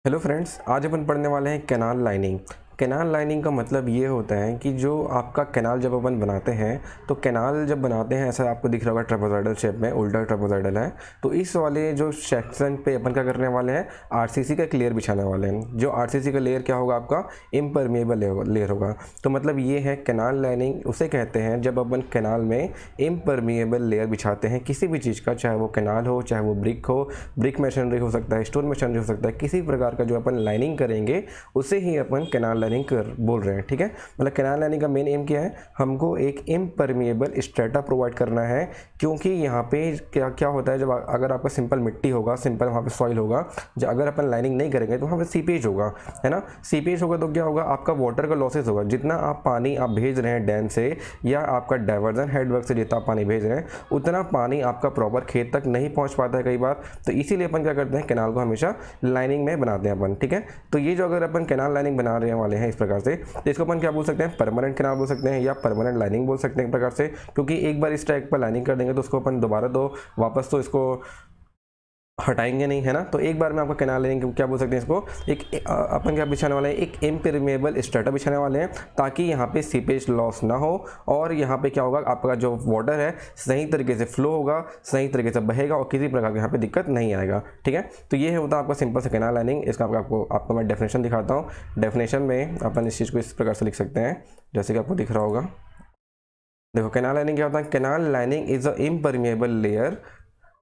Hello friends, आज अपन पढ़ने वाले हैं कैनाल लाइनिंग। कैनाल लाइनिंग का मतलब ये होता है कि जो आपका कैनाल जब अपन बनाते हैं तो कैनाल जब बनाते हैं ऐसा आपको दिख रहा होगा ट्रेपेजॉइडल शेप में, उल्टा ट्रेपेजॉइडल है। तो इस वाले जो सेक्शन पे अपन क्या करने वाले हैं, आरसीसी का एक लेयर बिछाने वाले हैं। जो आरसीसी का लेयर क्या होगा, आपका इम्परमेबल लेयर होगा। तो मतलब ये है कैनाल लाइनिंग, उसे कहते हैं जब अपन कैनाल में इम्परमेबल लेयर बिछाते हैं किसी भी चीज़ का, चाहे वो कैनाल हो, चाहे वो ब्रिक हो, ब्रिक मशीनरी हो सकता है, स्टोन मशीनरी हो सकता है, किसी प्रकार का जो अपन लाइनिंग करेंगे उसे ही अपन कैनाल लाइनिंग कर बोल रहे हैं। ठीक है, मतलब कैनाल लाइनिंग का मेन एम क्या है, हमको एक इम्परमेबल स्ट्रेटा प्रोवाइड करना है। क्योंकि यहाँ पे क्या क्या होता है, जब अगर आपका सिंपल मिट्टी होगा, सिंपल वहाँ पे सॉइल होगा, जब अगर अपन लाइनिंग नहीं करेंगे तो वहाँ पे सीपेज होगा, है ना। सीपेज होगा तो क्या होगा, आपका वाटर का लॉसेस होगा। जितना आप पानी आप भेज रहे हैं डैम से या आपका डाइवर्जन हेडवर्क से जितना आप पानी भेज रहे हैं उतना पानी आपका प्रॉपर खेत तक नहीं पहुँच पाता है कई बार। तो इसीलिए अपन क्या करते हैं, कैनाल को हमेशा लाइनिंग में बनाते हैं अपन। ठीक है, तो ये जो अगर अपन कैनाल लाइनिंग बना रहे वाले हैं इस प्रकार से, तो इसको अपन क्या बोल सकते हैं, परमानेंट कैनाल बोल सकते हैं या परमानेंट लाइनिंग बोल सकते हैं एक प्रकार से। क्योंकि एक बार इस टाइप पर लाइनिंग कर देंगे तो उसको अपन दोबारा तो वापस तो इसको हटाएंगे नहीं, है ना। तो एक बार में आपका कैनाल लाइनिंग क्या बोल सकते हैं, इसको अपन क्या बिछाने वाले हैं, एक इम्परमेबल स्ट्रेटा बिछाने वाले हैं ताकि यहाँ पे सीपेज लॉस ना हो और यहाँ पे क्या होगा, आपका जो वाटर है सही तरीके से फ्लो होगा, सही तरीके से बहेगा और किसी प्रकार की यहाँ पे दिक्कत नहीं आएगा। ठीक है, तो ये होता है आपका सिंपल से कैनाल लाइनिंग। इसका आपको मैं डेफिनेशन दिखाता हूँ। डेफिनेशन में अपन इस चीज़ को इस प्रकार से लिख सकते हैं जैसे कि आपको दिख रहा होगा। देखो, कैनाल लाइनिंग क्या होता है, canal lining is a impermeable layer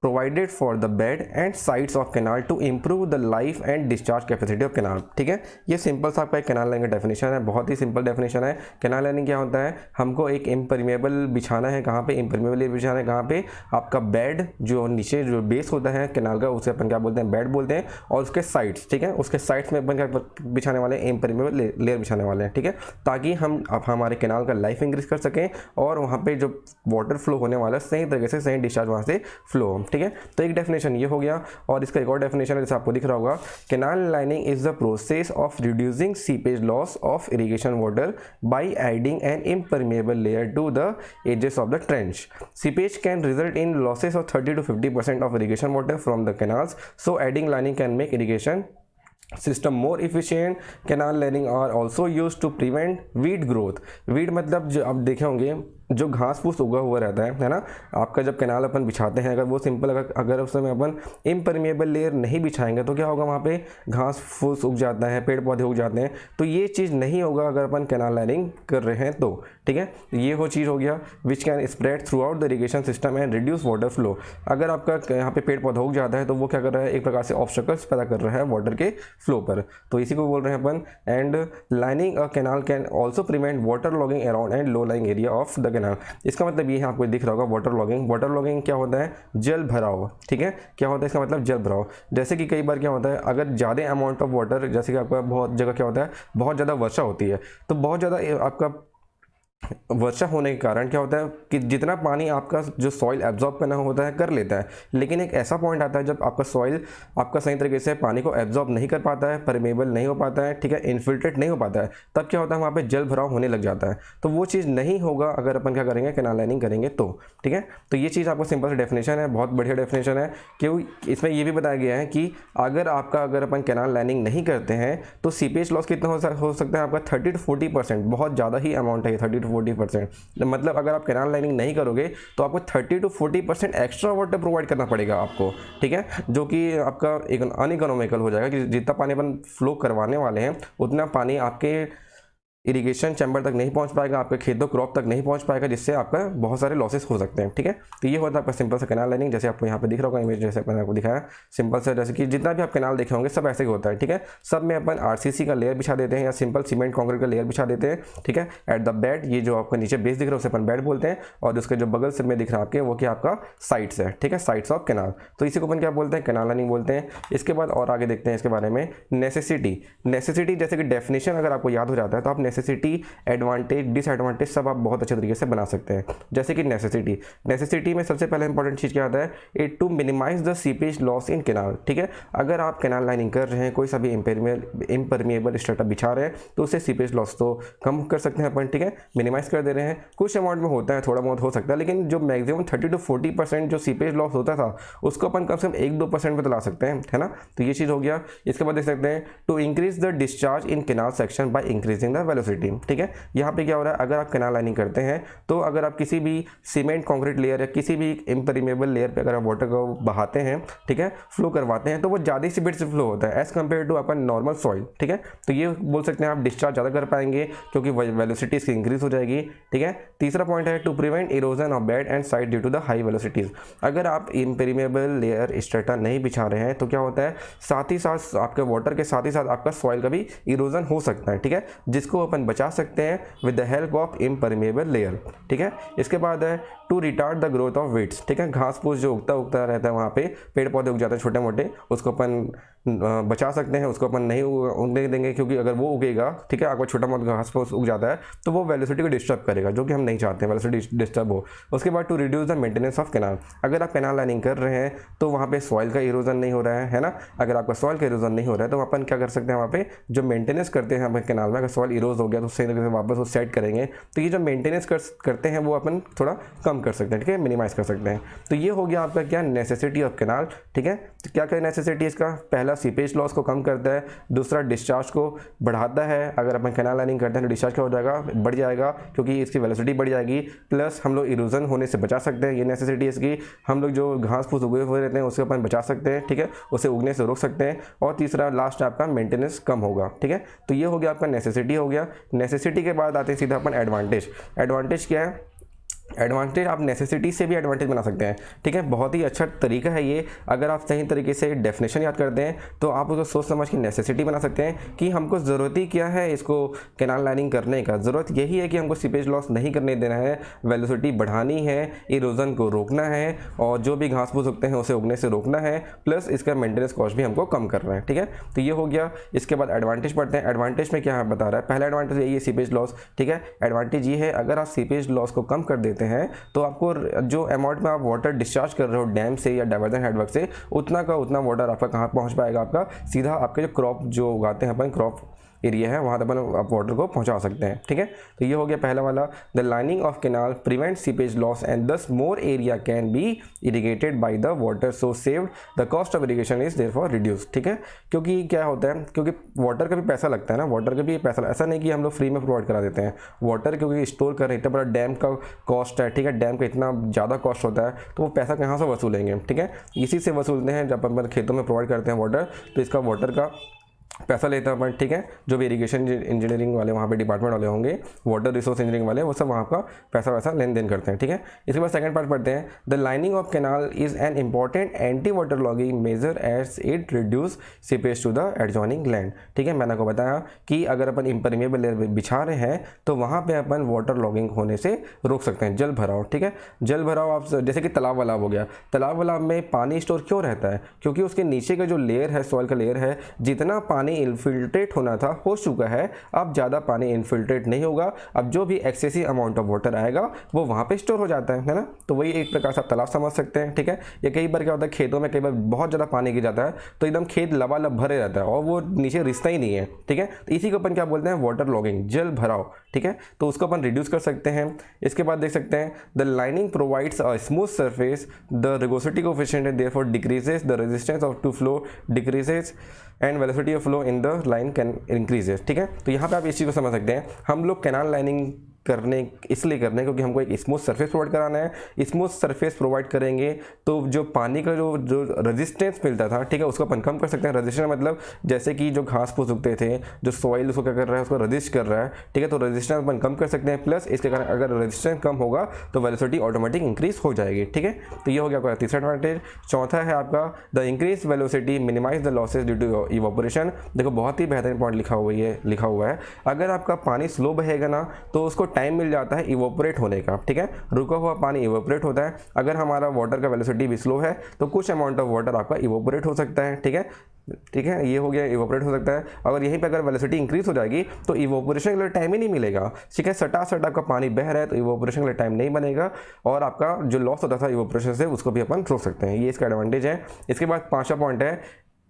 provided for the bed and sides of canal to improve the life and discharge capacity of canal। ठीक है, ये सिंपल सा आपका एक कैनाल लाइनिंग का डेफिनेशन है, बहुत ही सिंपल डेफिनेशन है। कैनाल लाइनिंग क्या होता है, हमको एक इम्परमेबल बिछाना है। कहाँ पे इम्परमेबल बिछाना है, कहाँ पे आपका बेड जो नीचे जो बेस होता है कैनाल का उसे अपन क्या बोलते हैं, बेड बोलते हैं। और उसके साइड्स, ठीक है, उसके साइड्स में अपन क्या बिछाने वाले हैं, इम्परमेबल लेयर बिछाने वाले हैं। ठीक है, ताकि हम हमारे कैनाल का लाइफ इंक्रीज कर सकें और वहाँ पे जो वाटर फ्लो होने वाला है सही तरीके से सही डिस्चार्ज वहाँ से फ्लो हो। ठीक है, तो एक डेफिनेशन ये हो गया। और इसका एक और डेफिनेशन है जैसे आपको दिख रहा होगा, canal lining is the process of reducing seepage loss of irrigation water by adding an impermeable layer to the edges of the trench. Seepage can result in losses of 30 to 50% of irrigation water from the canals, so adding lining can make irrigation system more efficient. Canal lining are also use to prevent weed growth. Weed मतलब जो आप देखे होंगे जो घास फूस उगा हुआ रहता है ना। आपका जब कैनाल अपन बिछाते हैं, अगर वो सिंपल अगर उस समय अपन इम्परमेबल लेयर नहीं बिछाएंगे तो क्या होगा, वहाँ पे घास फूस उग जाता है, पेड़ पौधे उग जाते हैं। तो ये चीज़ नहीं होगा अगर अपन कैनाल लाइनिंग कर रहे हैं तो। ठीक है, ये वो चीज़ हो गया which can spread through out the irrigation system and reduce water flow. अगर आपका यहाँ पे पेड़ पौधा उग जाता है तो वो क्या कर रहा है, एक प्रकार से ऑब्स्टेकल्स पैदा कर रहा है वाटर के फ्लो पर। तो इसी को बोल रहे हैं अपन। And lining a canal can also prevent water logging around and low lying area of the canal. इसका मतलब ये है, आपको दिख रहा होगा वाटर लॉगिंग। वाटर लॉगिंग क्या होता है, जल भराव। ठीक है, क्या होता है इसका मतलब, जल भराव। जैसे कि कई बार क्या होता है, अगर ज़्यादा अमाउंट ऑफ वाटर, जैसे कि आपका बहुत जगह क्या होता है, बहुत ज़्यादा वर्षा होती है तो बहुत ज़्यादा आपका वर्षा होने के कारण क्या होता है कि जितना पानी आपका जो सॉइल एब्जॉर्ब करना होता है कर लेता है, लेकिन एक ऐसा पॉइंट आता है जब आपका सॉइल आपका सही तरीके से पानी को एब्जॉर्ब नहीं कर पाता है, परमेबल नहीं हो पाता है, ठीक है, इन्फिल्ट्रेट नहीं हो पाता है, तब क्या होता है वहाँ पे जल भराव होने लग जाता है। तो वो चीज़ नहीं होगा अगर अपन क्या करेंगे, कैनाल लाइनिंग करेंगे तो। ठीक है, तो ये चीज़ आपको सिंपल सा डेफिनेशन है, बहुत बढ़िया डेफिनेशन है। क्यों, इसमें ये भी बताया गया है कि अगर अपन कैनाल लाइनिंग नहीं करते हैं तो सीपेज लॉस कितना हो सकता है आपका 30 to 40%। बहुत ज़्यादा ही अमाउंट है 30 to 40%। मतलब अगर आप कैनाल लाइनिंग नहीं करोगे तो आपको 30 to 40% एक्स्ट्रा वाटर प्रोवाइड करना पड़ेगा आपको। ठीक है, जो कि आपका एक अनइकोनॉमिकल हो जाएगा कि जितना पानी अपन फ्लो करवाने वाले हैं उतना पानी आपके इरिगेशन चैम्बर तक नहीं पहुंच पाएगा, आपके खेतों क्रॉप तक नहीं पहुंच पाएगा, जिससे आपका बहुत सारे लॉसेस हो सकते हैं। ठीक है, तो ये होता है आपका सिंपल सा कैनाल लाइनिंग। जैसे आपको यहाँ पे दिख रहा होगा इमेज, जैसे मैंने आपको दिखाया सिंपल से, जैसे कि जितना भी आप कैनाल देखे होंगे सब ऐसे ही होता है। ठीक है, सब में अपन आरसीसी का लेयर बिछा देते हैं या सिंपल सीमेंट कॉन्क्रीट का लेयर बिछा देते हैं। ठीक है, एट द बेड, ये जो आपका नीचे बेस दिख रहा है उसे अपन बेड बोलते हैं, और उसके जो बगल से में दिख रहा है आपके वो क्या आपका साइड्स है। ठीक है, साइड्स ऑफ कैनाल, तो इसी को अपन क्या बोलते हैं, कैनाल लाइनिंग बोलते हैं। इसके बाद और आगे देखते हैं इसके बारे में, नेसेसिटी। नेसेसिटी जैसे कि डेफिनेशन अगर आपको याद हो जाता है तो आप नेसेसिटी, एडवांटेज, डिसएडवांटेज सब आप बहुत अच्छे तरीके से बना सकते हैं। जैसे कि नेसेसिटी में सबसे पहले इंपॉर्टेंट चीज़ क्या आता है, it to minimize the seepage loss in canal. ठीक है, अगर आप कैनाल लाइनिंग कर रहे हैं, कोई सा भी इम्परमिएबल स्ट्रैटा बिछा रहे हैं, तो उससे सीपेज लॉस तो कम कर सकते हैं अपन। ठीक है, मिनिमाइज कर दे रहे हैं। कुछ अमाउंट में होता है, थोड़ा बहुत हो सकता है, लेकिन जो मैक्सिमम 30 to 40% जो सीपेज लॉस होता था उसको अपन कम से कम 1-2% में तो ला सकते हैं, है ना। तो ये चीज़ हो गया। इसके बाद देख सकते हैं to increase the discharge in canal section by increasing the velocity. ठीक है, यहाँ पे क्या हो रहा है, अगर आप कैनाल लाइनिंग करते हैं तो अगर आप किसी भी सीमेंट कॉन्क्रीट लेयर या किसी भी इम्परमिएबल लेयर पे अगर आप वाटर को बहाते हैं, ठीक है, फ्लो करवाते हैं, तो वो ज़्यादा स्पीड से फ्लो होता है एज कम्पेयर टू अपन नॉर्मल सॉइल। ठीक है, तो ये बोल सकते हैं आप डिस्चार्ज ज़्यादा कर पाएंगे क्योंकि वेलोसिटी इसकी इंक्रीज हो जाएगी। ठीक है, तीसरा पॉइंट है to prevent erosion of bed and side due to the high velocities. अगर आप इम्परमिएबल लेयर स्ट्रेटा नहीं बिछा रहे हैं तो क्या होता है, साथ ही साथ आपके वाटर के साथ ही साथ आपका सॉइल का भी इरोजन हो सकता है। ठीक है, जिसको अपन बचा सकते हैं with the help of impermeable layer. ठीक है, इसके बाद है to retard the growth of weeds. ठीक है, घास फूस जो उगता रहता है वहाँ पे, पेड़ पौधे उग जाते हैं छोटे मोटे, उसको अपन बचा सकते हैं, उसको अपन नहीं उगने देंगे क्योंकि अगर वो उगेगा, ठीक है, आपको छोटा मोटा घास फूस उग जाता है तो वो वेलोसिटी को डिस्टर्ब करेगा, जो कि हम नहीं चाहते हैं वेलोसिटी डिस्टर्ब हो। उसके बाद to reduce the maintenance of canal. अगर आप कैनाल लाइनिंग कर रहे हैं तो वहाँ पे सॉइल का इरोजन नहीं हो रहा है ना। अगर आपका सॉइल का इरोजन नहीं हो रहा है तो अपन क्या कर सकते हैं, वहाँ पे जो मेंटेनेंस करते हैं अपन कैनाल में, अगर सॉइल इरोज हो गया तो सही तरीके से वापस वो सेट करेंगे, तो ये जो मेंटेनेंस करते हैं वो अपन थोड़ा कम कर सकते हैं। ठीक है, मिनिमाइज कर सकते हैं। तो ये हो गया आपका क्या, नेसेसिटी ऑफ कैनाल। ठीक है, तो क्या क्या नेसेसिटी इसका, पहला सीपेज लॉस को कम करता है, दूसरा डिस्चार्ज को बढ़ाता है। अगर अपन कैनाल लाइनिंग करते हैं तो डिस्चार्ज क्या हो जाएगा, बढ़ जाएगा क्योंकि इसकी वेलोसिटी बढ़ जाएगी, प्लस हम लोग इरोजन होने से बचा सकते हैं। ये नेसेसिटी इसकी, हम लोग जो घास फूस उगे हुए रहते हैं उसको अपन बचा सकते हैं। ठीक है, उसे उगने से रोक सकते हैं। और तीसरा लास्ट आपका मेंटेनेंस कम होगा। ठीक है, तो ये हो गया आपका नेसेसिटी हो गया। नेसेसिटी के बाद आते हैं सीधा अपन एडवांटेज। एडवांटेज क्या है, एडवांटेज आप नेसेसिटी से भी एडवांटेज बना सकते हैं। ठीक है, बहुत ही अच्छा तरीका है ये। अगर आप सही तरीके से डेफिनेशन याद करते हैं तो आप उसको सोच समझ के नेसेसिटी बना सकते हैं कि हमको ज़रूरत ही क्या है इसको कैनाल लाइनिंग करने का। ज़रूरत यही है कि हमको सीपेज लॉस नहीं करने देना है, वेलोसिटी बढ़ानी है, इरोजन को रोकना है और जो भी घास फूस उगते हैं उसे उगने से रोकना है, प्लस इसका मेंटेनेंस कॉस्ट भी हमको कम करना है। ठीक है, तो ये हो गया। इसके बाद एडवांटेज पढ़ते हैं। एडवांटेज में क्या बता रहा है, पहला एडवांटेज यही है सीपेज लॉस। ठीक है, एडवांटेज ये है अगर आप सीपेज लॉस को कम कर देते हैं तो आपको जो अमाउंट में आप वाटर डिस्चार्ज कर रहे हो डैम से या डाइवर्जन हेडवर्क से, उतना का उतना वाटर आपका कहाँ पहुँच पाएगा, आपका सीधा आपके जो क्रॉप जो उगाते हैं अपन, क्रॉप एरिया है वहाँ तक अपन आप वाटर को पहुँचा सकते हैं। ठीक है, तो ये हो गया पहला वाला, the lining of canal prevent seepage loss and thus more area can be irrigated by the water, so saved the cost of irrigation is therefore reduce. ठीक है, क्योंकि क्या होता है, क्योंकि वाटर का भी पैसा लगता है ना, वाटर का भी पैसा, ऐसा नहीं कि हम लोग फ्री में प्रोवाइड करा देते हैं वाटर, क्योंकि स्टोर कर रहे इतना बड़ा डैम का कॉस्ट है। ठीक है, डैम का इतना ज़्यादा कॉस्ट होता है तो वो पैसा कहाँ से वसूलेंगे। ठीक है, इसी से वसूलते हैं जब अपन खेतों में प्रोवाइड करते हैं वाटर, तो इसका वाटर का पैसा लेते हैं अपन। ठीक है, जो भी इरीगेशन इंजीनियरिंग वाले वहाँ पे डिपार्टमेंट वाले होंगे, वाटर रिसोर्स इंजीनियरिंग वाले, वो सब वहाँ का पैसा वैसा लेन देन करते हैं। ठीक है, इसके बाद सेकंड पार्ट पढ़ते हैं, the lining of canal is an important anti water logging measure as it reduce seepage to the adjoining land. ठीक है, मैंने आपको बताया कि अगर अपन इम्परमिएबल लेयर बिछा रहे हैं तो वहाँ पर अपन वाटर लॉगिंग होने से रोक सकते हैं, जल भराव। ठीक है, जल भराव आप जैसे कि तालाब वाला हो गया, तालाब वाला में पानी स्टोर क्यों रहता है, क्योंकि उसके नीचे का जो लेयर है, सॉइल का लेयर है, जितना पानी इनफिल्ट्रेट होना था हो चुका है, अब ज़्यादा पानी इनफिल्ट्रेट नहीं होगा। अब जो भी एक्सेसिव अमाउंट ऑफ वाटर आएगा वो वहाँ पे स्टोर हो जाता है ना। तो वही एक प्रकार से आप तालाब समझ सकते हैं। ठीक है, ये कई बार क्या होता है, खेतों में कई बार बहुत ज़्यादा पानी गिर जाता है तो एकदम खेत लबालब भरे रहता है और वो नीचे रिसता ही नहीं है। ठीक है, तो इसी को अपन क्या बोलते हैं, वाटर लॉगिंग, जल भराव। ठीक है, तो उसको अपन रिड्यूस कर सकते हैं। इसके बाद देख सकते हैं, the lining provides a smooth surface, the rugosity coefficient therefore decreases, the resistance of to flow decreases and velocity of flow in the line can increases. ठीक है, तो यहाँ पे आप इस चीज़ को समझ सकते हैं, हम लोग कैनाल लाइनिंग करने इसलिए करने क्योंकि हमको एक स्मूथ सरफेस प्रोवाइड कराना है। स्मूथ सरफेस प्रोवाइड करेंगे तो जो पानी का जो रेजिस्टेंस मिलता था, ठीक है, उसको अपन कम कर सकते हैं। रेजिस्टेंस मतलब जैसे कि जो घास फूस उगते थे, जो सॉइल उसको क्या कर रहा है, उसको रेजिस्ट कर रहा है। ठीक है, तो रेजिस्टेंस अपन कम कर सकते हैं, प्लस इसके कारण अगर रेजिस्टेंस कम होगा तो वेलोसिटी ऑटोमेटिक इंक्रीज हो जाएगी। ठीक है, तो ये हो गया आपका तीसरा एडवांटेज। चौथा है आपका the increase velocity minimize the losses due to evaporation. देखो बहुत ही बेहतरीन पॉइंट लिखा हुआ है, अगर आपका पानी स्लो बहेगा ना तो उसको टाइम मिल जाता है इवोपरेट होने का। ठीक है, रुका हुआ पानी इवोपरेट होता है। अगर हमारा वाटर का वेलोसिटी भी स्लो है तो कुछ अमाउंट ऑफ वाटर आपका इवोपरेट हो सकता है। ठीक है, ठीक है, ये हो गया इवोपरेट हो सकता है। अगर यहीं पे अगर वेलोसिटी इंक्रीज हो जाएगी तो इवोपरेशन के लिए टाइम ही नहीं मिलेगा। ठीक है, सटा आपका पानी बह रहा है तो इवोपरेशन के लिए टाइम नहीं बनेगा और आपका जो लॉस होता था इवोपरेशन से उसको भी अपन रोक सकते हैं। ये इसका एडवांटेज है। इसके बाद 5वां पॉइंट है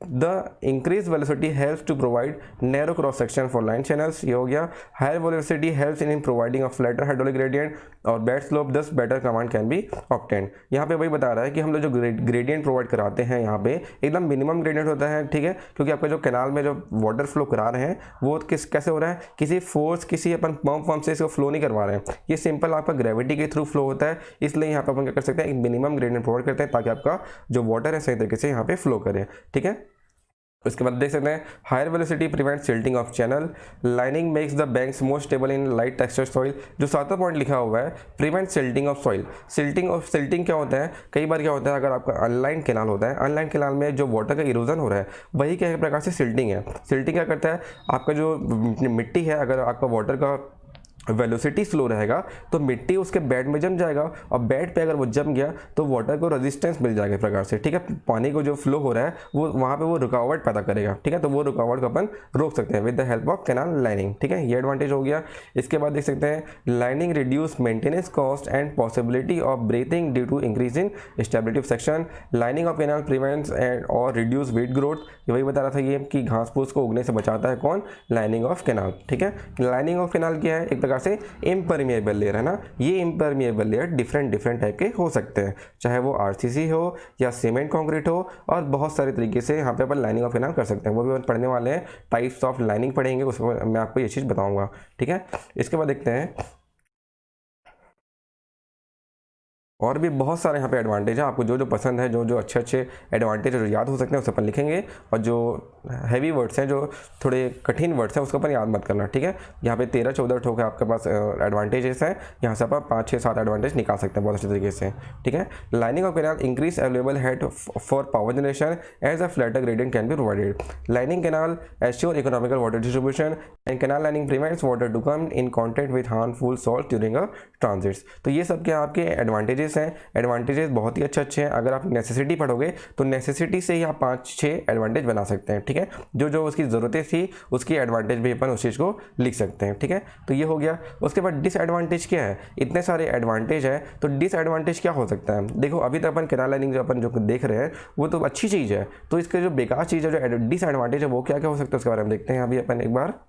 The increased velocity helps to provide narrow cross section for line channels। ये हो गया। Higher velocity helps in providing a flatter hydraulic gradient और bed slope, thus better command can be obtained। यहाँ पे वही बता रहा है कि हम लोग जो ग्रेडियंट प्रोवाइड कराते हैं यहाँ पे एकदम मिनिमम ग्रेडियंट होता है। ठीक है, क्योंकि आपका जो कैनाल में जो वाटर फ्लो करा रहे हैं वो कैसे हो रहा है, किसी फोर्स किसी अपन पंप से इसको फ्लो नहीं करवा रहे हैं, ये सिंपल आपका ग्रेविटी के थ्रू फ्लो होता है। इसलिए यहाँ पे अपन क्या कर सकते हैं, एक मिनिमम ग्रेडियंट प्रोवाइड करते हैं ताकि आपका जो वाटर है सही तरीके से यहाँ पे फ्लो करे। ठीक है, उसके बाद देख सकते हैं higher velocity prevent silting of channel, lining makes the banks more stable in light texture soil. जो 7वां पॉइंट लिखा हुआ है prevent silting of soil. Silting क्या होता है, कई बार क्या होता है अगर आपका अनलाइन कैनाल होता है, अनलाइन कैनाल में जो वाटर का इरोजन हो रहा है वही क्या प्रकार से सिल्टिंग है। सिल्टिंग क्या करता है, आपका जो मिट्टी है अगर आपका वाटर का वेलोसिटी स्लो रहेगा तो मिट्टी उसके बेड में जम जाएगा और बेड पे अगर वो जम गया तो वाटर को रेजिस्टेंस मिल जाएगा प्रकार से। ठीक है, पानी को जो फ्लो हो रहा है वो वहाँ पे वो रुकावट पैदा करेगा। ठीक है, तो वो रुकावट को अपन रोक सकते हैं with the help of canal lining. ठीक है, ये एडवांटेज हो गया। इसके बाद देख सकते हैं lining reduce maintenance cost and possibility of breaching due to increase in stability of section. Lining of canal prevents and और रिड्यूस वेट ग्रोथ। ये वही बता रहा था ये कि घास फूस को उगने से बचाता है कौन, लाइनिंग ऑफ कैनाल। ठीक है, लाइनिंग ऑफ कैनाल क्या है, एक से इम्परमिएबल लेयर है ना। ये इम्परमिएबल लेयर डिफरेंट टाइप के हो सकते हैं, चाहे वो आरसीसी हो या सीमेंट कंक्रीट हो, और बहुत सारे तरीके से यहाँ पे अपन लाइनिंग ऑफ कैनाल कर सकते हैं। वो भी अपन पढ़ने वाले हैं, टाइप्स ऑफ लाइनिंग पढ़ेंगे, उसमें मैं आपको ये चीज़ बताऊंगा। ठीक है, इसके बाद देखते हैं और भी बहुत सारे यहाँ पे एडवांटेज है। आपको जो जो पसंद है, जो जो अच्छे एडवांटेज जो याद हो सकते हैं उसे अपन लिखेंगे, और जो हैवी वर्ड्स हैं, जो थोड़े कठिन वर्ड्स हैं उसको अपन याद मत करना। ठीक है, यहाँ पे 13-14 ठोके आपके पास एडवांटेजेस हैं, यहाँ से अपन 5-6-7 एडवांटेज निकाल सकते हैं बहुत अच्छे तरीके से। ठीक है, lining of canal increase available head for power generation as a flatter gradient can be provided. Lining canal assure economical water distribution and canal lining prevents water to come in contact with harmful salt during a transits. तो ये सब क्या आपके advantages हैं। Advantages बहुत ही अच्छे हैं। अगर आप नेसेसिटी पढ़ोगे तो नेसेसिटी से ही आप 5-6 एडवांटेज बना सकते हैं। ठीक है, जो जो उसकी ज़रूरतें थी उसकी एडवांटेज भी अपन उस चीज़ को लिख सकते हैं। ठीक है, तो ये हो गया। उसके बाद डिसएडवांटेज क्या है, इतने सारे एडवांटेज है तो डिसएडवांटेज क्या हो सकता है। देखो अभी तक अपन कैनाल लाइनिंग जो अपन जो देख रहे हैं वो तो अच्छी चीज़ है, तो इसके जो बेकार चीज़ है, जो डिसएडवांटेज है वो क्या क्या हो सकता है उसके बारे में देखते हैं अभी अपन एक बार।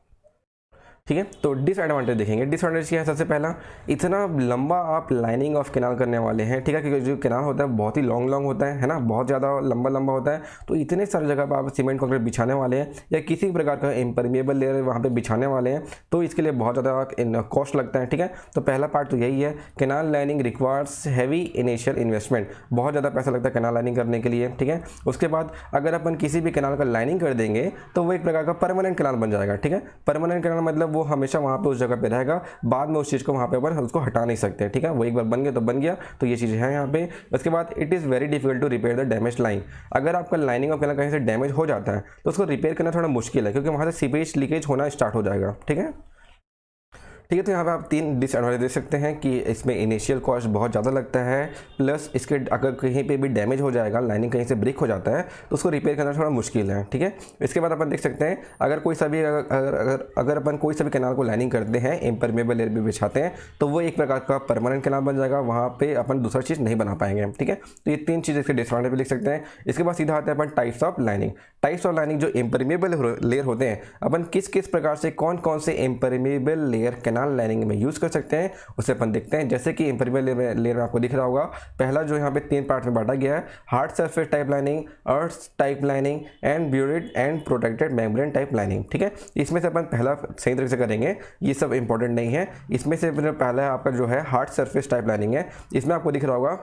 ठीक है, तो डिसएडवांटेज देखेंगे। डिसएडवांटेज क्या है, सबसे पहला इतना लंबा आप लाइनिंग ऑफ कैनाल करने वाले हैं। ठीक है, क्योंकि जो कैनाल होता है बहुत ही लॉन्ग होता है ना, बहुत ज़्यादा लंबा होता है, तो इतने सारी जगह पर आप सीमेंट कंक्रीट बिछाने वाले हैं या किसी प्रकार का इम्परमिएबल लेयर वहाँ पर बिछाने वाले हैं, तो इसके लिए बहुत ज़्यादा कॉस्ट लगता है। ठीक है, तो पहला पार्ट तो यही है, canal lining requires heavy initial investment, बहुत ज़्यादा पैसा लगता है कैनाल लाइनिंग करने के लिए। ठीक है, उसके बाद अगर अपन किसी भी कैनाल का लाइनिंग कर देंगे तो वो एक प्रकार का परमानेंट कैनाल बन जाएगा। ठीक है, परमानेंट कैनाल मतलब वो हमेशा वहाँ पे उस जगह पे रहेगा, बाद में उस चीज़ को वहाँ पे अपन उसको हटा नहीं सकते। ठीक है, वो एक बार बन गया तो बन गया, तो ये चीज़ है यहाँ पे। उसके बाद it is very difficult to repair the damage line. अगर आपका लाइनिंग ऑफ कैनाल कहीं से डैमेज हो जाता है तो उसको रिपेयर करना थोड़ा मुश्किल है, क्योंकि वहाँ से सीपेज लीकेज होना स्टार्ट हो जाएगा। ठीक है, ठीक है, तो यहाँ पे आप 3 डिसएडवांटेज देख सकते हैं कि इसमें इनिशियल कॉस्ट बहुत ज़्यादा लगता है, प्लस इसके अगर कहीं पे भी डैमेज हो जाएगा, लाइनिंग कहीं से ब्रेक हो जाता है तो उसको रिपेयर करना थोड़ा मुश्किल है। ठीक है, इसके बाद अपन देख सकते हैं अगर कोई सा भी अगर अपन कोई सा भी कैनाल को लाइनिंग करते हैं, इम्परमेबल लेयर भी बिछाते हैं, तो वो एक प्रकार का परमानेंट कैनाल बन जाएगा, वहाँ पर अपन दूसरा चीज़ नहीं बना पाएंगे। ठीक है, तो ये 3 चीज़ इसके डिसएडवांटेज भी लिख सकते हैं। इसके बाद सीधा आता है अपन types of lining. Types of lining जो इम्परमेबल लेयर होते हैं, अपन किस किस प्रकार से कौन कौन से इम्परमेबल लेयर कैनाल लाइनिंग में यूज कर सकते हैं उसे अपन देखते हैं। जैसे कि इम्परमेबल लेयर आपको दिख रहा होगा, पहला जो यहाँ पे 3 पार्ट में बांटा गया है, hard surface type lining, earth type lining and buried and protected membrane type lining. ठीक है, इसमें से अपन पहला सही तरीके से करेंगे, ये सब इंपॉर्टेंट नहीं है। इसमें से पहला आपका जो है हार्ड सरफेस टाइप लाइनिंग है, इसमें आपको दिख रहा होगा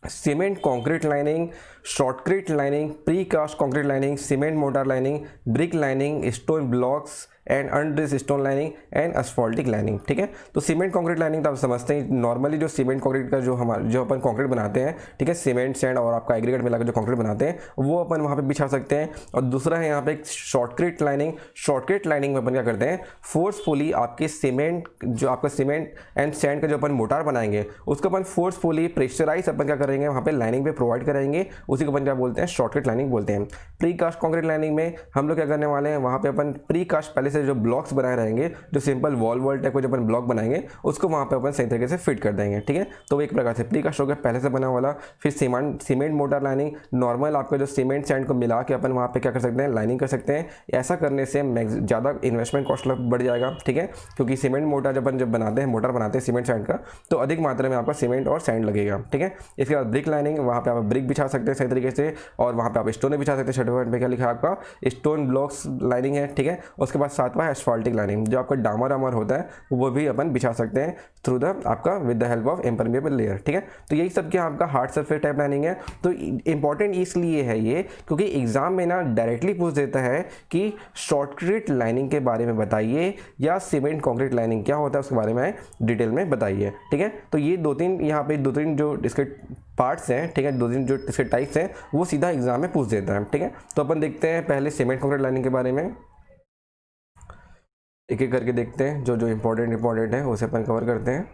cement concrete lining, shotcrete lining, precast concrete lining, cement mortar lining, brick lining, stone blocks and undress stone lining and asphaltic lining. ठीक है, तो सीमेंट कंक्रीट लाइनिंग तो आप समझते हैं, नॉर्मली जो सीमेंट कंक्रीट का जो अपन कंक्रीट बनाते हैं, ठीक है, सीमेंट सैंड और आपका एग्रीगेट मिलाकर जो कंक्रीट बनाते हैं वो अपन वहाँ पे बिछा सकते हैं। और दूसरा है यहाँ पे शॉर्टक्रीट लाइनिंग। शॉर्टक्रीट लाइनिंग में अपन क्या करते हैं, फोर्सफुली आपके सीमेंट जो आपका सीमेंट एंड सैंड का जो अपन मोटार बनाएंगे उसको अपन फोर्सफुली प्रेशराइज अपन क्या करेंगे वहाँ पे लाइनिंग पे प्रोवाइड करेंगे, उसी को अपन क्या बोलते हैं, शॉर्टक्रीट लाइनिंग बोलते हैं। प्री कास्ट कंक्रीट लाइनिंग में हम लोग क्या करने वाले हैं, वहाँ पे अपन प्री कास्ट पहले से जो ब्लॉक्स बनाए रहेंगे, जो सिंपल वॉल टाइप को जो अपन ब्लॉक बनाएंगे उसको वहाँ पे अपन सही तरीके से फिट कर देंगे, ठीक है। तो वो एक प्रकार से प्री कास्ट हो गया, पहले से बना वाला। फिर सीमेंट मोटर लाइनिंग, नॉर्मल आपका जो सीमेंट सैंड को मिला के अपन वहाँ पे क्या कर सकते हैं, लाइनिंग कर सकते हैं। ऐसा करने से ज़्यादा इन्वेस्टमेंट कॉस्ट बढ़ जाएगा, ठीक है, क्योंकि सीमेंट मोटर जब बनाते हैं, मोटर बनाते हैं सीमेंट सैंड का, तो अधिक मात्रा में आपका सीमेंट और सैंड लगेगा, ठीक है। इसके बाद ब्रिक लाइनिंग, वहाँ पे आप ब्रिक बिछा सकते हैं सही तरीके से, और वहाँ पे आप स्टोन बिछा सकते हैं। छठे पॉइंट पे क्या लिखा है आपका, स्टोन ब्लॉक्स लाइनिंग है, ठीक है। उसके बाद सातवां है एस्फाल्टिक लाइनिंग, जो आपका डामर होता है वो भी अपन बिछा सकते हैं थ्रू द आपका with the help of impermeable layer, ठीक है। तो यही सब क्या आपका हार्ड सरफेस टाइप लाइनिंग है। तो इंपॉर्टेंट इसलिए है ये क्योंकि एग्जाम में ना डायरेक्टली पूछ देता है कि शॉर्टकट लाइनिंग के बारे में बताइए या सीमेंट कंक्रीट लाइनिंग क्या होता है उसके बारे में डिटेल में बताइए, ठीक है। तो ये दो तीन जो इसके पार्ट्स हैं, ठीक है, दो तीन जो इसके टाइप्स हैं वो सीधा एग्जाम में पूछ देता है, ठीक है। तो अपन देखते हैं पहले सीमेंट कंक्रीट लाइनिंग के बारे में, एक एक करके देखते हैं। जो जो इम्पोर्टेंट है उसे अपन कवर करते हैं।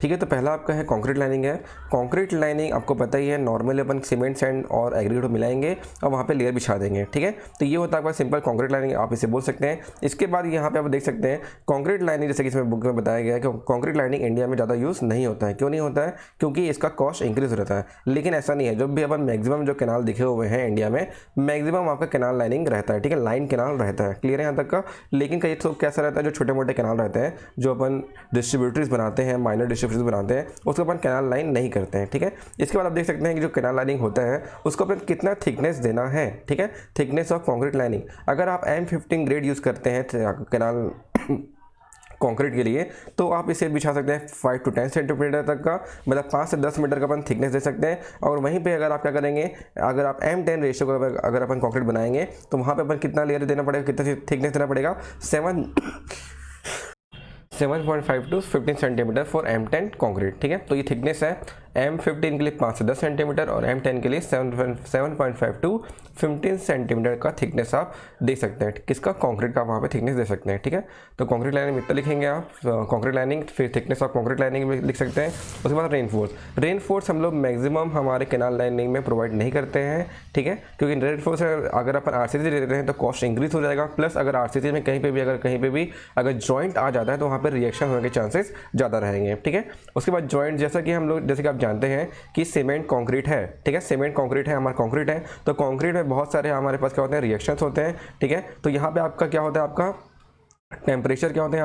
ठीक है, तो पहला आपका है कंक्रीट लाइनिंग है। कंक्रीट लाइनिंग आपको पता ही है, नॉर्मली अपन सीमेंट सैंड और एग्रीगेट मिलाएंगे और वहाँ पे लेयर बिछा देंगे, ठीक है। तो ये होता है आपका सिंपल कंक्रीट लाइनिंग, आप इसे बोल सकते हैं। इसके बाद यहाँ पे आप देख सकते हैं कंक्रीट लाइनिंग, जैसे कि इसमें बुक में बताया गया है कि कंक्रीट लाइनिंग इंडिया में ज़्यादा यूज़ नहीं होता है। क्यों नहीं होता है? क्योंकि इसका कॉस्ट इंक्रीज रहता है। लेकिन ऐसा नहीं है, जब भी अपन मैक्सिमम जो कैनाल दिखे हुए हैं इंडिया में, मैक्सिमम आपका कैनाल लाइनिंग रहता है, ठीक है, लाइन कैनाल रहता है। क्लियर है यहाँ तक का? लेकिन कई तो कैसा रहता है, जो छोटे मोटे कैनाल रहते हैं, जो अपन डिस्ट्रीब्यूटर्स बनाते हैं, माइनर डिस्ट्रीब्यूटर्स बनाते हैं, उसको अपन कैनाल लाइन नहीं करते हैं, ठीक है। इसके बाद आप देख सकते हैं कि जो कैनाल लाइनिंग होता है उसको अपन कितना थिकनेस देना है, ठीक है, थिकनेस ऑफ कंक्रीट लाइनिंग। अगर आप M15 ग्रेड यूज़ करते हैं कैनाल कंक्रीट के लिए, तो आप इसे बिछा सकते हैं 5 to 10 सेंटीमीटर तक का, मतलब 5 से 10 मीटर का अपन थिकनेस दे सकते हैं। और वहीं पे अगर आप क्या करेंगे, अगर आप M10 रेशियो का अगर अपन कंक्रीट बनाएंगे तो वहाँ पे अपन कितना लेयर देना पड़ेगा, कितना थिकनेस देना पड़ेगा, 7.5 to 15 centimetre for M10 concrete, ठीक है। तो ये थिकनेस है M15 के लिए 5 से 10 सेंटीमीटर और M10 के लिए 7.5 to 15 सेंटीमीटर का थिकनेस आप दे सकते हैं। किसका? कंक्रीट का वहाँ पे थिकनेस दे सकते हैं, ठीक है। तो कंक्रीट लाइनिंग इतना लिखेंगे आप, कंक्रीट लाइनिंग, फिर थिकनेस ऑफ कंक्रीट लाइनिंग भी लिख सकते हैं। उसके बाद रेनफोर्स हम लोग मैक्सिमम हमारे कैनाल लाइनिंग में प्रोवाइड नहीं करते हैं, ठीक है, क्योंकि रेनफोर्स अगर अपन RCC दे देते हैं तो कॉस्ट इंक्रीज हो जाएगा। प्लस अगर RCC में कहीं पे भी अगर जॉइंट आ जाता है तो वहाँ पर रिएक्शन होने के चांसेस ज़्यादा रहेंगे, ठीक है। उसके बाद जॉइंट, जैसा कि हम लोग, जैसे कि आप जानते हैं कि सीमेंट कंक्रीट है, ठीक है, सीमेंट कंक्रीट है, हमारा कंक्रीट है, तो कंक्रीट में बहुत सारे हमारे पास क्या होते हैं, रिएक्शंस होते हैं, ठीक है। तो यहाँ पे आपका क्या होता है, आपका टेम्परेचर क्या होते हैं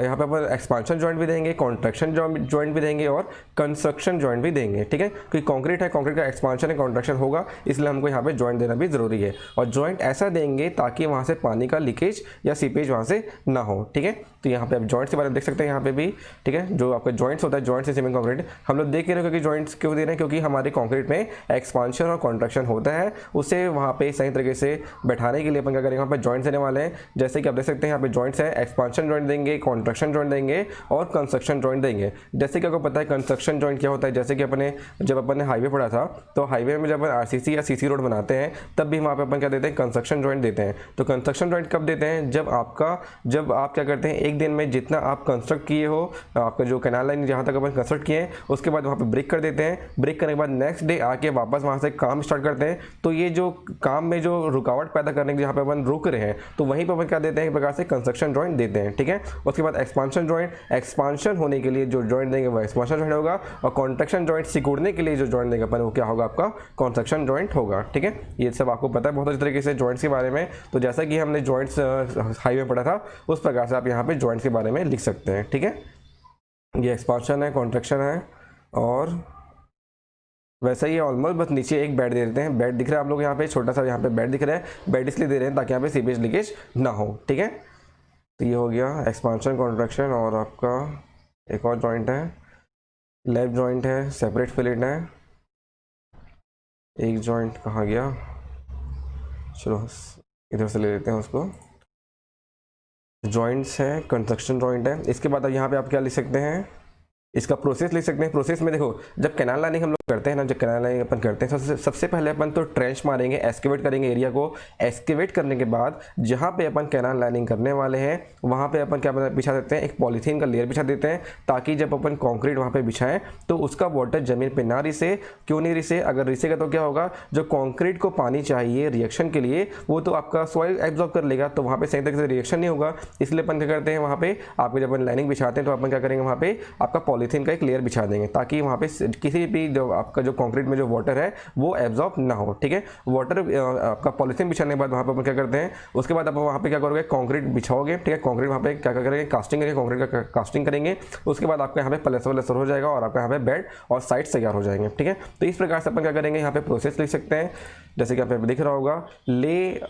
यहाँ पे अपन एक्सपांशन जॉइंट भी देंगे, कॉन्ट्रैक्शन जॉइंट भी देंगे और कंस्ट्रक्शन जॉइंट भी देंगे, ठीक है। क्योंकि कंक्रीट है, कंक्रीट का एक्सपांशन है, कॉन्ट्रैक्शन होगा, इसलिए हमको यहाँ पे जॉइंट देना भी जरूरी है। और जॉइंट ऐसा देंगे ताकि वहाँ से पानी का लीकेज या सीपेज वहाँ से ना हो, ठीक है। तो यहाँ पे आप जॉइंट्स के बारे में देख सकते हैं यहाँ पे भी, ठीक है, जो आपका जॉइंट्स होता है, जॉइंट से सीमेंट कंक्रीट हम लोग देख के रहे हो, क्योंकि जॉइंट्स क्यों दे रहे हैं, क्योंकि हमारे कंक्रीट में एक्सपांशन और कॉन्ट्रैक्शन होता है, उसे वहाँ पे सही तरीके से बैठाने के लिए अपन क्या करेंगे, यहाँ पे जॉइंट्स देने वाले हैं। जैसे कि आप देख सकते हैं यहाँ पे जॉइंट्स है, एक्सपांशन जॉइंट देंगे, कॉन्ट्रैक्शन जॉइंट देंगे और कंस्ट्रक्शन जॉइंट देंगे। जैसे कि आपको पता है कंस्ट्रक्शन जॉइंट क्या होता है, जैसे कि जब अपन ने हाईवे पढ़ा था, तो हाईवे में जब अपन RCC या CC रोड बनाते हैं तब भी वहाँ पे अपन क्या देते हैं, कंस्ट्रक्शन जॉइंट देते हैं। तो कंस्ट्रक्शन जॉइंट कब देते हैं, जब आप क्या करते हैं, एक दिन में जितना आप कंस्ट्रक्ट किए हो, आपका जो कैनाल लाइन जहाँ तक अपन कंस्ट्रक्ट किए हैं, उसके बाद वहाँ पे ब्रेक कर देते हैं। ब्रेक करने के बाद नेक्स्ट डे आके वापस वहाँ से काम स्टार्ट करते हैं। तो ये जो काम में जो रुकावट पैदा करने के जहाँ पे अपन रुक रहे हैं, तो वहीं पर अपन क्या देते हैं, एक प्रकार से कंस्ट्रक्शन जॉइंट देते हैं, ठीक है। उसके बाद एक्सपांशन जॉइंट, एक्सपांशन होने के लिए जो जॉइंट देंगे वो एक्सपांशन जॉइंट होगा, और कॉन्ट्रैक्शन जॉइंट सिकुड़ने के लिए जो जॉइंट देंगे अपन वो क्या होगा, आपका कंस्ट्रक्शन जॉइंट होगा, ठीक है। ये सब आपको पता है बहुत अच्छी तरीके से जॉइंट्स के बारे में। तो जैसा कि हमने जॉइंट्स हाईवे पढ़ा था, उस प्रकार से आप यहाँ पे जॉइंट्स के बारे में लिख सकते हैं, ठीक है। ये एक्सपांशन है, कॉन्ट्रैक्शन है, और वैसे ही ऑलमोस्ट बस नीचे एक बेड दे देते हैं। बेड दिख रहा है आप लोग यहाँ पे, छोटा सा यहाँ पे बेड दिख रहा है। बेड इसलिए दे रहे हैं ताकि यहाँ पे सीपेज लीकेज ना हो, ठीक है। तो ये हो गया एक्सपांशन, कॉन्ट्रैक्शन, और आपका एक और जॉइंट है, लेफ्ट जॉइंट है, सेपरेट फिलेट है। एक जॉइंट कहाँ गया, चलो इधर से ले लेते हैं उसको। जॉइंट्स है, कंस्ट्रक्शन जॉइंट है। इसके बाद अब यहाँ पे आप क्या लिख सकते हैं, इसका प्रोसेस लिख सकते हैं। प्रोसेस में देखो, जब कैनाल लाइनिंग हम लोग करते हैं ना, जब कैनाल लाइनिंग अपन करते हैं सबसे पहले अपन तो ट्रेंच मारेंगे, एक्सकेवेट करेंगे एरिया को। एक्सकेवेट करने के बाद जहाँ पे अपन कैनाल लाइनिंग करने वाले हैं वहाँ पे अपन क्या बिछा देते हैं, एक पॉलीथीन का लेयर बिछा देते हैं, ताकि जब अपन कंक्रीट वहाँ पे बिछाएं तो उसका वाटर जमीन पे ना रिसे। क्यों नहीं रिसे? अगर रिसेगा तो क्या होगा, जो कंक्रीट को पानी चाहिए रिएक्शन के लिए वो तो आपका सॉइल एब्जॉर्ब कर लेगा, तो वहाँ पे सही तरीके से रिएक्शन नहीं होगा। इसलिए अपन क्या करते हैं, वहाँ पे आपको जब अपन लाइनिंग बिछाते हैं तो अपन क्या करेंगे, वहाँ पे आपका पॉलीथीन का एक लेयर बिछा देंगे, ताकि वहाँ पे किसी भी जो आपका जो कंक्रीट में जो वाटर है वो एब्जॉर्ब ना हो। ठीक है, वाटर आपका पॉलीथीन बिछाने के बाद वहाँ पे अपन क्या करते हैं, उसके बाद आप वहाँ पे क्या करोगे, कंक्रीट बिछाओगे। ठीक है, कंक्रीट वहाँ पे क्या करेंगे, कास्टिंग करेंगे, कंक्रीट का कास्टिंग करेंगे। उसके बाद आपका यहाँ पे प्लास्टर हो जाएगा और आपका यहाँ पे बेड और साइड्स तैयार हो जाएंगे। ठीक है, तो इस प्रकार से अपन क्या करेंगे, यहाँ पे प्रोसेस लिख सकते हैं। जैसे कि यहाँ पे दिख रहा होगा, ले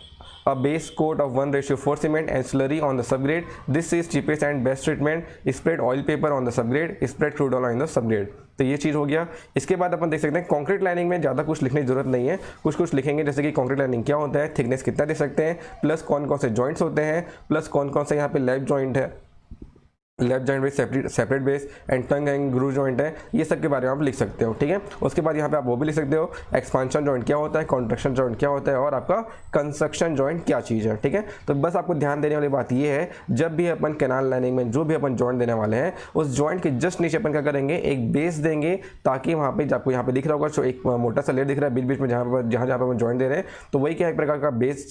a base coat of 1:4 cement and slurry on the subgrade. This is cheapest and best treatment. Spread oil paper on the subgrade. Spread crude oil on the subgrade. तो ये चीज़ हो गया। इसके बाद अपन देख सकते हैं कंक्रीट लाइनिंग में ज़्यादा कुछ लिखने की जरूरत नहीं है, कुछ लिखेंगे जैसे कि कंक्रीट लाइनिंग क्या होता है, थिकनेस कितना दे सकते हैं, प्लस कौन कौन से जॉइंट्स होते हैं, प्लस कौन कौन से यहाँ पे लेफ्ट जॉइंट है, left joint base, separate base and tongue and groove joint है, ये सब के बारे में आप लिख सकते हो। ठीक है, उसके बाद यहाँ पे आप वो भी लिख सकते हो, एक्सपांशन जॉइंट क्या होता है, कॉन्ट्रैक्शन जॉइंट क्या होता है और आपका कंस्ट्रक्शन जॉइंट क्या चीज़ है। ठीक है, तो बस आपको ध्यान देने वाली बात ये है, जब भी अपन कैनाल लाइनिंग में जो भी अपन जॉइंट देने वाले हैं उस जॉइंट के जस्ट नीचे अपन क्या करेंगे, एक बेस देंगे, ताकि वहाँ पे आपको यहाँ पे दिख रहा होगा जो एक मोटा सा लेयर दिख रहा है बीच बीच में जहाँ पे अपन जॉइंट दे रहे हैं, तो वही क्या एक प्रकार का बेस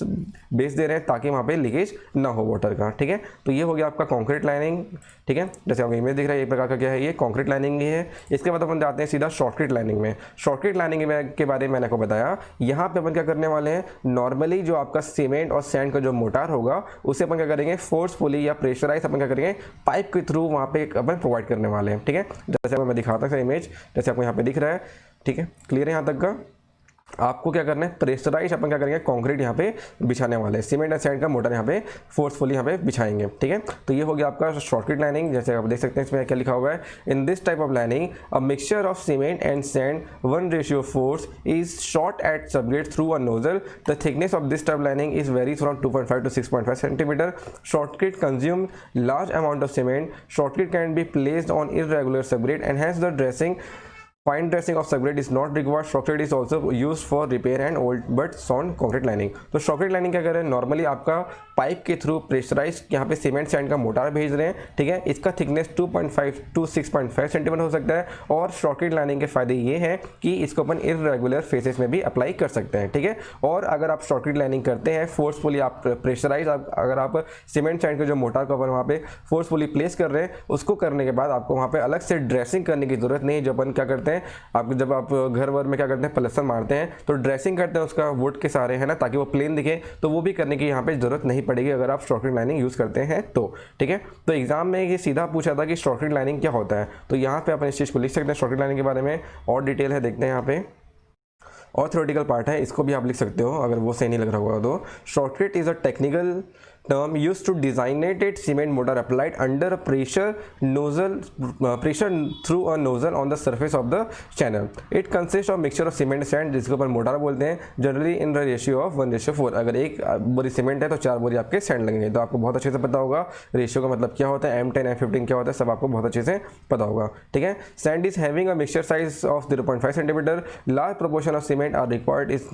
दे रहे हैं ताकि वहाँ पे लीकेज ना हो वाटर का। ठीक है, तो ये हो गया आपका कॉन्क्रीट लाइनिंग। ठीक है, जैसे आपको इमेज दिख रहा है एक प्रकार का क्या है, ये कंक्रीट लाइनिंग ही है। इसके बाद अपन जाते हैं सीधा शॉर्टकट लाइनिंग में। शॉर्टकट लाइनिंग के बारे में मैंने आपको बताया। यहाँ पे अपन क्या करने वाले हैं, नॉर्मली जो आपका सीमेंट और सैंड का जो मोटार होगा उसे अपन क्या करेंगे, फोर्सफुली या प्रेशराइज अपन क्या करेंगे, पाइप के थ्रू वहाँ पे अपन प्रोवाइड करने वाले हैं। ठीक है, जैसे मैं दिखाता हूँ इमेज, जैसे आपको यहाँ पे दिख रहा है। ठीक है, क्लियर है यहाँ तक का? आपको क्या करना है, प्रेशराइज अपन क्या करेंगे, कंक्रीट यहाँ पे बिछाने वाले हैं, सीमेंट और सैंड का मोटर यहाँ पे फोर्सफुली यहाँ पे बिछाएंगे। ठीक है, तो ये हो गया आपका शॉर्टकट लाइनिंग। जैसे आप देख सकते हैं इसमें क्या लिखा हुआ है, in this type of lining a mixture of cement and sand 1:4 is shot at subgrade through a nozzle. The thickness of this type lining is vary from 2.5 to 6.5 centimetre. Shortcut consume large amount of cement. Shortcut can be placed on irregular subgrade and hence the dressing fine dressing of subgrade is not required. Shortcut is also use for repair and old but sound concrete lining. तो shortcut lining क्या कर रहे हैं, normally आपका pipe के through pressurise यहाँ पे cement sand का मोटार भेज रहे हैं। ठीक है, इसका थिकनेस 2.5 to 6.5 सेंटीमीटर हो सकता है। और शॉर्टकट लाइनिंग के फायदे ये हैं कि इसको अपन इरेगुलर फेसेस में भी अप्लाई कर सकते हैं। ठीक है, और अगर आप शॉर्टकट लाइनिंग करते हैं फोर्सफुली, आप प्रेशराइज अगर आप सीमेंट सैंड के जो मोटार को अपन वहाँ पे फोर्सफुली प्लेस कर रहे हैं, उसको करने के बाद आपको वहाँ पे अलग से ड्रेसिंग करने की जरूरत नहीं है। जब अपन क्या करते हैं, आप जब आप घर वर में क्या करते हैं, प्लास्टर मारते हैं तो ड्रेसिंग करते हैं उसका वुड के सहारे, है ना, ताकि वो प्लेन दिखे, तो वो भी करने की यहाँ पे जरूरत नहीं पड़ेगी अगर आप शॉर्टकट लाइनिंग यूज करते हैं तो। ठीक है, तो एग्जाम में ये सीधा पूछा था कि शॉर्टकट लाइनिंग क्या होता है, तो यहाँ पे अपन इस चीज को लिख सकते हैं। शॉर्टकट लाइनिंग के बारे में और डिटेल है, देखते हैं यहाँ पे, और थ्योरेटिकल पार्ट है, इसको भी आप लिख सकते हो अगर वो सही नहीं लग रहा होगा तो। Shortcut is a technical term used to designated cement mortar applied under a pressure through a nozzle on the surface of the channel. It consists of mixture of cement sand, जिसको अपन मोटार बोलते हैं, generally in the ratio of 1:4। अगर एक बोरी cement है तो 4 बोरी आपके सैंड लगेंगे। तो आपको बहुत अच्छे से पता होगा रेशियो का मतलब क्या होता है, M10 M15 क्या होता है, सब आपको बहुत अच्छे से पता होगा। ठीक है, sand is having a mixture size of 0.5 centimetre. Large proportion of cement are required is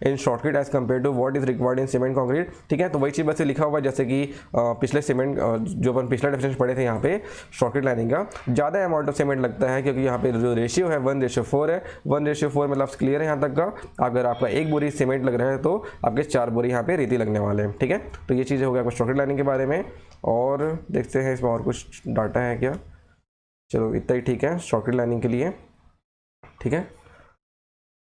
in shotcrete as compare to what is required in cement concrete. ठीक है, तो वही चीज़ बस लिखा हुआ, जैसे कि पिछले सीमेंट जो अपन पिछला डिफरेंस पढ़े थे, यहाँ पे शॉर्टकट लाइनिंग का ज़्यादा अमाउंट ऑफ सीमेंट लगता है क्योंकि यहाँ पे जो रेशियो है 1:4 है। 1:4 मतलब क्लियर है यहाँ तक का। अगर आपका 1 बोरी सीमेंट लग रहा है तो आपके 4 बोरी यहाँ पे रेती लगने वाले हैं। ठीक है, तो ये चीज़ हो गया आपको शॉर्टकट लाइनिंग के बारे में। और देखते हैं इसमें और कुछ डाटा है क्या। चलो इतना ही ठीक है शॉर्टकट लाइनिंग के लिए। ठीक है,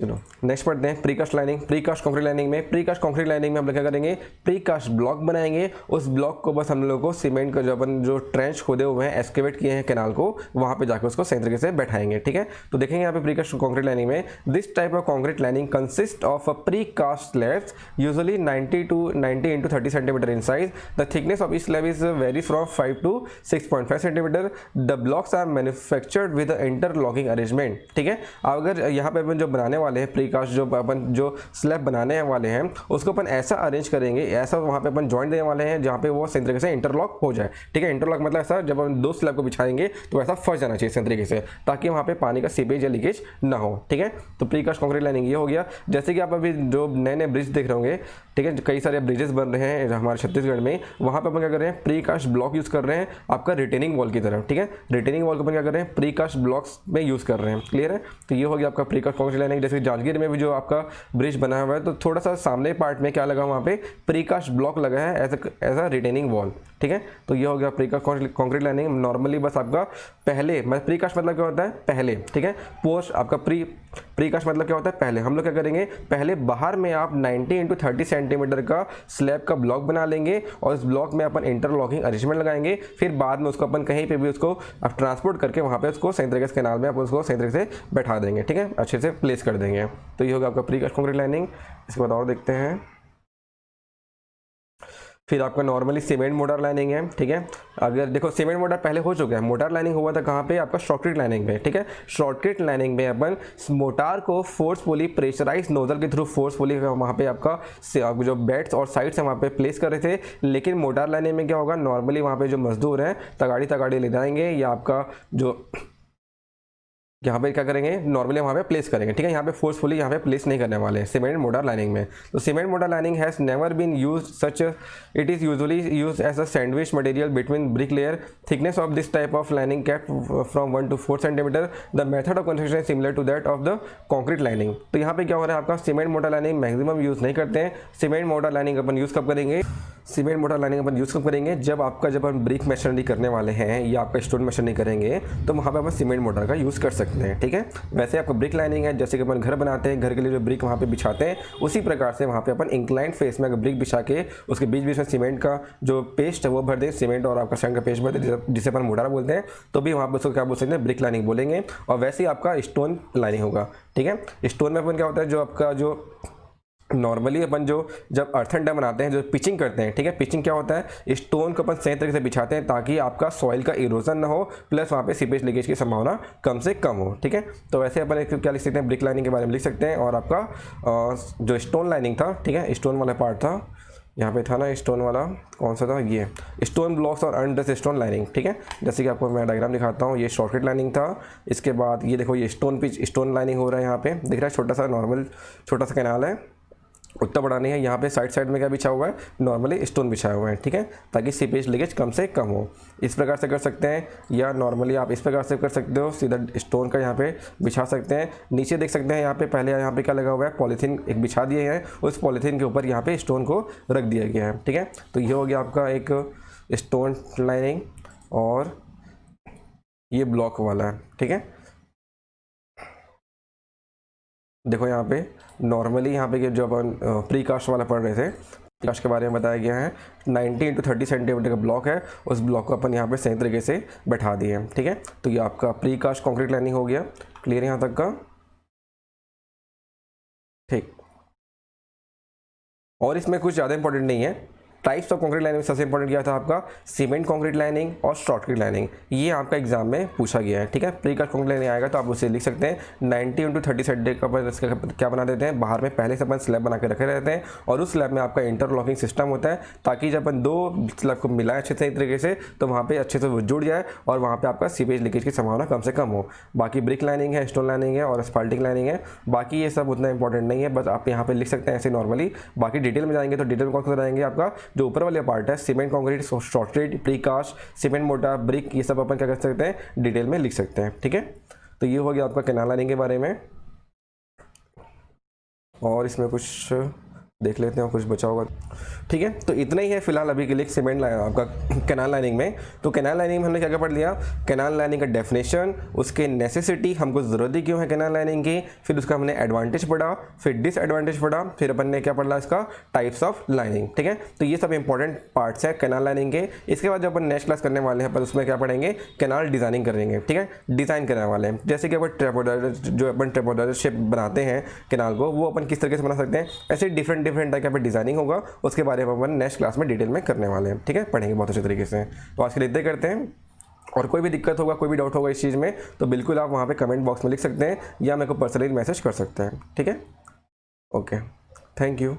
चलो नेक्स्ट पढ़ते हैं precast lining. Precast concrete lining में, प्रीकास्ट कंक्रीट लाइनिंग में हम लोग क्या करेंगे, प्रीकास्ट ब्लॉक बनाएंगे। उस ब्लॉक को बस हम लोग को सीमेंट का जो अपन जो ट्रेंच खोदे हुए हैं, एक्सकेवेट किए हैं कैनाल को, वहां पे जाकर उसको सही तरीके से बैठाएंगे। ठीक है, तो देखेंगे यहाँ पे प्रीकास्ट कंक्रीट लाइनिंग में, this type of concrete lining consist of a precast slabs usually 90 into 30 centimetre in size. The thickness of each slab is vary from 5 to 6.5 centimetre. The blocks are manufactured with interlocking arrangement. ठीक है, अगर यहाँ पे अपन जो बनाने वाले हैं, precast जो अपन जो स्लैब बनाने वाले हैं उसको अपन ऐसा अरेंज करेंगे, ऐसा वहाँ पे अपन जॉइंट देने वाले हैं जहाँ पे वो सही तरीके से इंटरलॉक हो जाए। ठीक है, इंटरलॉक मतलब ऐसा जब हम दो स्लैब को बिछाएंगे तो ऐसा फंस जाना चाहिए सही तरीके से, ताकि वहाँ पे पानी का सीपेज या लीकेज ना हो। ठीक है, तो प्रीकास्ट कंक्रीट लाइनिंग ये हो गया। जैसे कि आप अभी जो नए नए ब्रिज देख रहे होंगे, ठीक है, कई सारे ब्रिजेस बन रहे हैं हमारे छत्तीसगढ़ में, वहाँ पे अपन क्या कर रहे हैं, प्रीकास्ट ब्लॉक यूज़ कर रहे हैं आपका रिटेनिंग वॉल की तरह। ठीक है, रिटेनिंग वॉल को अपन क्या कर रहे हैं, प्रीकास्ट ब्लॉक्स में यूज़ कर रहे हैं। क्लियर है, तो ये हो गया आपका प्रीकास्ट कंक्रीट लाइनिंग। जैसे जांजगीर में भी जो आपका ब्रिज बना हुआ है तो थोड़ा सा सामने पार्ट में क्या लगा, वहाँ पे प्रीकास्ट ब्लॉक लगा है एज अ रिटेनिंग वॉल। ठीक है, तो ये हो गया प्रीकास्ट कंक्रीट लाइनिंग। नॉर्मली बस आपका पहले, प्रीकास्ट मतलब क्या होता है, पहले। ठीक है, पोस्ट आपका प्रीकास्ट मतलब क्या होता है, पहले। हम लोग क्या करेंगे, पहले बाहर में आप 90 × 30 सेंटीमीटर का स्लैब का ब्लॉक बना लेंगे और इस ब्लॉक में अपन इंटरलॉकिंग अरेंजमेंट लगाएंगे। फिर बाद में उसको अपन कहीं पे भी उसको आप ट्रांसपोर्ट करके वहाँ पे उसको सही तरीके से कैनाल में आप उसको सही तरीके से बैठा देंगे। ठीक है, अच्छे से प्लेस कर देंगे। तो ये होगा आपका प्रीकास्ट कंक्रीट लाइनिंग। इसके बाद और देखते हैं, फिर आपका नॉर्मली सीमेंट मोटर लाइनिंग है। ठीक है, अगर देखो सीमेंट मोटर पहले हो चुका है, मोटर लाइनिंग हुआ था कहाँ पे, आपका शॉर्टकट लाइनिंग पे। ठीक है, शॉर्टकट लाइनिंग में अपन मोटार को फोर्सफुली प्रेशराइज नोजल के थ्रू फोर्सफुली वहाँ पे आपका जो बेड्स और साइड्स है वहाँ पे प्लेस कर रहे थे। लेकिन मोटर लाइनिंग में क्या होगा, नॉर्मली वहाँ पे जो मजदूर हैं तगाड़ी ले जाएंगे या आपका जो यहाँ पे क्या करेंगे, नॉर्मली वहाँ पे प्लेस करेंगे। ठीक है, यहाँ पे फोर्सफुली यहाँ पे प्लेस नहीं करने वाले हैं सीमेंट मोटर लाइनिंग में। तो cement mortar lining has never been use such, it is usually use as a sandwich material between brick layer. Thickness of this type of lining kept from 1 to 4 centimetre. The method of construction similar to that of the concrete lining. तो यहाँ पे क्या हो रहा है, आपका cement mortar lining maximum use नहीं करते हैं। सीमेंट मोटर लाइनिंग अपन यूज़ कब करेंगे, सीमेंट मोटर लाइनिंग अपन यूज़ कब करेंगे, जब अपन ब्रिक मशीनरी करने वाले हैं या आपका स्टोन मशीनरी करेंगे तो वहाँ पे अपन सीमेंट मोटर का यूज़ कर सकते हैं। ठीक है, वैसे आपका ब्रिक लाइनिंग है, जैसे कि अपन घर बनाते हैं, घर के लिए जो ब्रिक वहाँ पे बिछाते हैं उसी प्रकार से वहाँ पे अपन इंक्लाइंट फेस में अगर ब्रिक बिछा के उसके बीच बीच में सीमेंट का जो पेस्ट है वो भर दें, सीमेंट और आपका सैंड का पेस्ट भर दें, जिसे अपन मोटारा बोलते हैं, तो भी वहाँ पर उसको क्या बोल सकते हैं, ब्रिक लाइनिंग बोलेंगे। और वैसे ही आपका स्टोन लाइनिंग होगा। ठीक है, स्टोन में अपन क्या होता है, जो आपका जो नॉर्मली अपन जो जब अर्थन डैम बनाते हैं, जो पिचिंग करते हैं, ठीक है, पिचिंग क्या होता है, स्टोन को अपन सही तरीके से बिछाते हैं ताकि आपका सॉइल का इरोजन ना हो, प्लस वहाँ पे सीपेज लीकेज की संभावना कम से कम हो। ठीक है, तो वैसे अपन क्या लिख सकते हैं, ब्रिक लाइनिंग के बारे में लिख सकते हैं। और आपका जो स्टोन लाइनिंग था, ठीक है, स्टोन वाला पार्ट था, यहाँ पे था ना स्टोन वाला, कौन सा था, ये स्टोन ब्लॉक्स और अंडर स्टोन लाइनिंग। ठीक है, जैसे कि आपको मैं डायग्राम दिखाता हूँ, ये शॉर्टकट लाइनिंग था। इसके बाद ये देखो, ये स्टोन पिच स्टोन लाइनिंग हो रहा है, यहाँ पे दिख रहा है, छोटा सा नॉर्मल छोटा सा कैनाल है, उतना बड़ा नहीं है। यहाँ पे साइड में क्या बिछा हुआ है, नॉर्मली स्टोन बिछाया हुआ है। ठीक है, ताकि सीपेज लीकेज कम से कम हो। इस प्रकार से कर सकते हैं, या नॉर्मली आप इस प्रकार से कर सकते हो, सीधा स्टोन का यहाँ पे बिछा सकते हैं। नीचे देख सकते हैं, यहाँ पे पहले यहाँ पे क्या लगा हुआ है, पॉलीथीन एक बिछा दिए हैं, उस पॉलीथीन के ऊपर यहाँ पे स्टोन को रख दिया गया है। ठीक है, तो ये हो गया आपका एक स्टोन लाइनिंग और ये ब्लॉक वाला है। ठीक है, देखो यहाँ पे नॉर्मली यहाँ पे जो अपन प्रीकास्ट वाला पढ़ रहे थे, प्रीकास्ट के बारे में बताया गया है। 90 × 30 सेंटीमीटर का ब्लॉक है, उस ब्लॉक को अपन यहाँ पे सही तरीके से बैठा दिए हैं। ठीक है, तो ये आपका प्रीकास्ट कंक्रीट लाइनिंग हो गया। क्लियर यहाँ तक का, ठीक। और इसमें कुछ ज़्यादा इंपॉर्टेंट नहीं है। टाइप्स ऑफ कंक्रीट लाइनिंग में सबसे इंपॉर्टेंट क्या था आपका, सीमेंट कंक्रीट लाइनिंग और शॉर्टकट लाइनिंग, ये आपका एग्जाम में पूछा गया है। ठीक है, प्रीकास्ट कंक्रीट लाइनिंग आएगा तो आप उसे लिख सकते हैं 90 × 30 सेंटीमीटर का क्या बना देते हैं, बाहर में पहले से अपन स्लैब बना के रखे रहते हैं और उस स्लैब में आपका इंटरलॉकिंग सिस्टम होता है, ताकि जब अपन दो स्लैब को मिलाएं अच्छे से तरीके से तो वहाँ पे अच्छे से वो जुड़ जाए और वहाँ पे आपका सीपेज लीकेज की संभावना कम से कम हो। बाकी ब्रिक लाइनिंग है, स्टोन लाइनिंग है और एस्फाल्टिंग लाइनिंग है, बाकी ये सब उतना इंपॉर्टेंट नहीं है, बस आप यहाँ पे लिख सकते हैं ऐसे नॉर्मली। बाकी डिटेल में जाएंगे तो डिटेल में कौन सा जाएंगे, आपका जो ऊपर वाले पार्ट है cement concrete, shortcut, precast, cement motor, brick, ये सब अपन क्या कर सकते हैं, डिटेल में लिख सकते हैं। ठीक है, तो ये हो गया आपका कैनाल लाइनिंग के बारे में। और इसमें कुछ देख लेते हैं, कुछ बचा होगा। ठीक है, तो इतना ही है फिलहाल अभी के लिए सीमेंट आपका कैनाल लाइनिंग में। तो कैनाल लाइनिंग में हमने क्या क्या पढ़ लिया, कैनाल लाइनिंग का डेफिनेशन, उसके नेसेसिटी, हमको ज़रूरत ही क्यों है कैनाल लाइनिंग की, फिर उसका हमने एडवांटेज पढ़ा, फिर डिसएडवांटेज पढ़ा, फिर अपन ने क्या पढ़ा, इसका टाइप्स ऑफ लाइनिंग। ठीक है, तो ये सब इंपॉर्टेंट पार्ट्स हैं कैनाल लाइनिंग के। इसके बाद जब अपन नेक्स्ट क्लास करने वाले हैं पर उसमें क्या पढ़ेंगे, कैनाल डिज़ाइनिंग करेंगे। ठीक है, डिज़ाइन करने वाले हैं, जैसे कि अपन ट्रेपोडॉइडल, जो अपन ट्रेपोडॉइडल शेप बनाते हैं कैनाल को, वो अपन किस तरीके से बना सकते हैं, ऐसे डिफरेंट टाइप का डिज़ाइनिंग होगा, उसके बारे में अपन नेक्स्ट क्लास में डिटेल में करने वाले हैं। ठीक है, पढ़ेंगे बहुत अच्छे तरीके से। तो आज के लिए इतना करते हैं, और कोई भी दिक्कत होगा, कोई भी डाउट होगा इस चीज़ में, तो बिल्कुल आप वहाँ पे कमेंट बॉक्स में लिख सकते हैं या मेरे को पर्सनली मैसेज कर सकते हैं। ठीक है, ओके, थैंक यू।